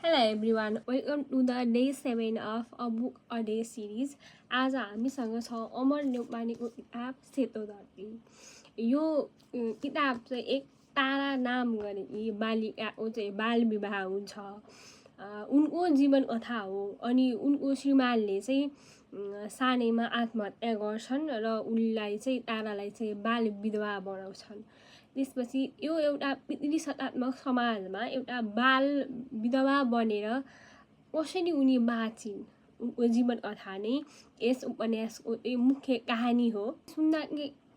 Hello everyone, welcome to the day 7 of a book a day series. आज हामीसँग छ अमर न्यौपानेको किताब सेतो धरती। यो किताब चाहिँ एक तारा नाम गरेकी बालिकाको चाहिँ बाल विवाह हुन्छ। उनको जीवन कथा हो अनि उनको श्रीमानले चाहिँ सानैमा आत्महत्या गर्छन् र उनलाई चाहिँ तारालाई चाहिँ बाल विधवा बनाउँछन्। त्यसपछि यो एउटा पितृसत्तात्मक समाजमा एउटा बाल विधवा बनेर कसरी उनी बाँचिन् उनको जीवन कथा नै यस उपन्यासको मुख्य कहानी हो। सुन्दा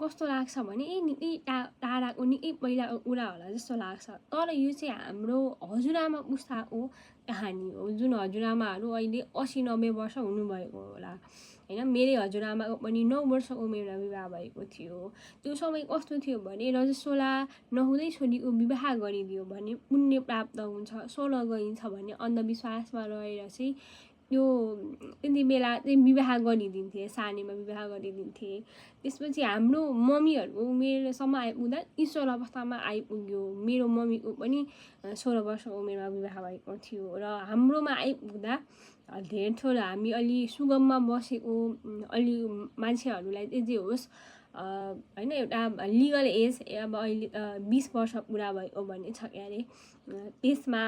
कस्तो लाग्छ भने निकै टाढाको निकै पहिलाको कुरा होला जस्तो लाग्छ, तर यो चाहिँ हाम्रो हजुरआमा पुस्ताको कहानी हो, जुन हजुरआमाहरू अहिले 80-90 वर्ष हुनुभएको होला हैन। मेरै हजुरआमाको पनि 9 वर्षको उमेरमा विवाह भएको थियो। त्यो समय कस्तो थियो भने रजस्वला नहुँदै छोरीको विवाह गरिदियो भने पुण्य प्राप्त हुन्छ, स्वर्ग गइन्छ भन्ने अन्धविश्वासमा रहेर चाहिँ यो त्यति बेला चाहिँ विवाह गरिदिन्थे, सानैमा विवाह गरिदिन्थे। त्यसपछि हाम्रो मम्मीहरूको उमेरसम्म आइपुग्दा किशोर अवस्थामा आइपुग्यो। मेरो मम्मीको पनि 16 वर्षको उमेरमा विवाह भएको थियो र हाम्रोमा आइपुग्दा धेरै थोर हामी अलि सुगममा बसेको अलि मान्छेहरूलाई चाहिँ जे होस् हैन, एउटा लिगल एज अब अहिले 20 वर्ष पुरा भएको भन्ने छ क्यारे त्यसमा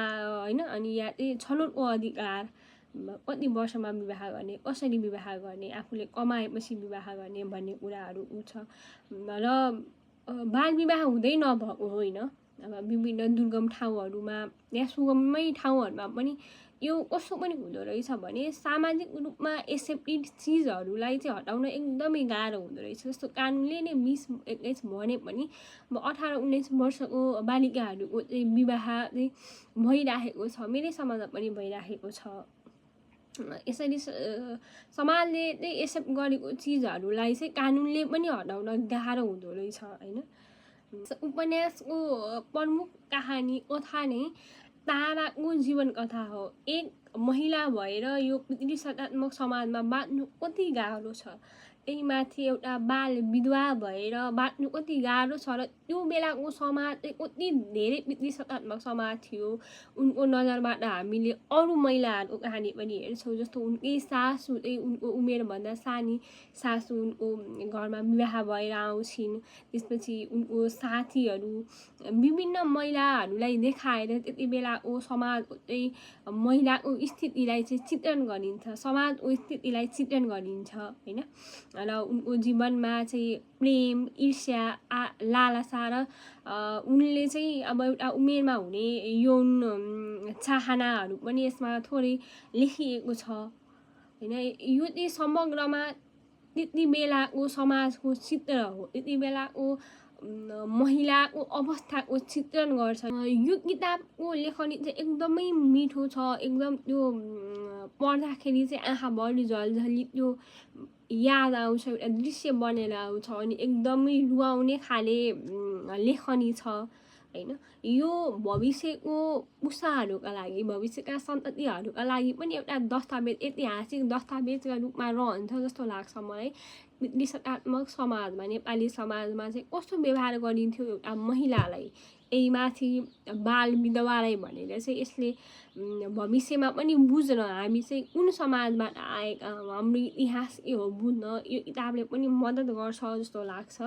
हैन। अनि यहाँ चाहिँ छनौटको अधिकार, कति वर्षमा विवाह गर्ने, कसरी विवाह गर्ने, आफूले कमाएपछि विवाह गर्ने भन्ने कुराहरू छ र बाल विवाह हुँदै नभएको होइन। अब विभिन्न दुर्गम ठाउँहरूमा या सुगममै ठाउँहरूमा पनि यो कस्तो पनि हुँदो रहेछ भने सामाजिक रूपमा एक्सेप्टेड चिजहरूलाई चाहिँ हटाउन एकदमै गाह्रो हुँदो रहेछ। जस्तो कानुनले नै 20-21 भने पनि अब 18-19 वर्षको बालिकाहरूको चाहिँ विवाह चाहिँ भइराखेको छ, मेरै समाजमा पनि भइराखेको छ। यसरी समाजले चाहिँ एक्सेप्ट गरेको चिजहरूलाई चाहिँ कानुनले पनि हटाउन गाह्रो हुँदो रहेछ हैन। उपन्यासको प्रमुख कहानी कथा नै ताराको जीवन कथा हो। एक महिला भएर यो पितृसत्तात्मक समाजमा बाँच्नु कति गाह्रो छ, त्यही माथि एउटा बाल विधवा भएर बाँच्नु कति गाह्रो छ र त्यो बेलाको समाज चाहिँ कति धेरै पितृसत्तात्मक समाज थियो। उनको नजरबाट हामीले अरू महिलाहरूको कहानी पनि हेर्छौँ, जस्तो उनकै सासू चाहिँ उनको उमेरभन्दा सानी सासू उनको घरमा विवाह भएर आउँछिन्। त्यसपछि उनको साथीहरू विभिन्न महिलाहरूलाई देखाएर त्यति बेलाको समाजको चाहिँ महिलाको स्थितिलाई चाहिँ चित्रण गरिन्छ, समाजको स्थितिलाई चित्रण गरिन्छ हैन। र उनको जीवनमा चाहिँ प्रेम, ईर्ष्या, लालसा र उनले चाहिँ अब एउटा उमेरमा हुने यौन चाहनाहरू पनि यसमा थोरै लेखिएको छ हैन। यो चाहिँ समग्रमा त्यति बेलाको समाजको चित्र हो, त्यति बेलाको महिलाको अवस्थाको चित्रण गर्छ। यो किताबको लेखनी चाहिँ एकदमै मिठो छ, एकदम त्यो पढ्दाखेरि चाहिँ आँखाभरि झलझली त्यो याद आउँछ, एउटा दृश्य बनेर आउँछ अनि एकदमै रुवाउने खाले लेखनी छ हैन। यो भविष्यको पुस्ताहरूका लागि, भविष्यका सन्ततिहरूका लागि पनि एउटा दस्तावेज, ऐतिहासिक दस्तावेजका रूपमा रहन्छ जस्तो लाग्छ मलाई। पितृसत्तात्मक समाजमा, नेपाली समाजमा चाहिँ कस्तो व्यवहार गरिन्थ्यो एउटा महिलालाई, यही माथि बाल विधवालाई भनेर चाहिँ यसले भविष्यमा पनि बुझ्न, हामी चाहिँ कुन समाजबाट आएका हौँ, हाम्रो इतिहास के हो बुझ्न यो किताबले पनि मद्दत गर्छ जस्तो लाग्छ।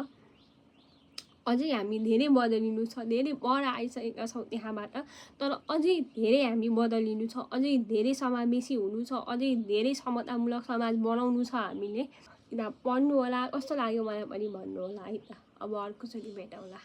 अझै हामी धेरै बदलिनु छ, धेरै पर आइसकेका छौँ त्यहाँबाट, तर अझै धेरै हामी बदलिनु छ, अझै धेरै समावेशी हुनु छ, अझै धेरै समतामूलक समाज बनाउनु छ। हामीले किताब पढ्नु होला, कस्तो लाग्यो मलाई पनि भन्नु होला है त। अब अर्कोचोटि भेटौँला।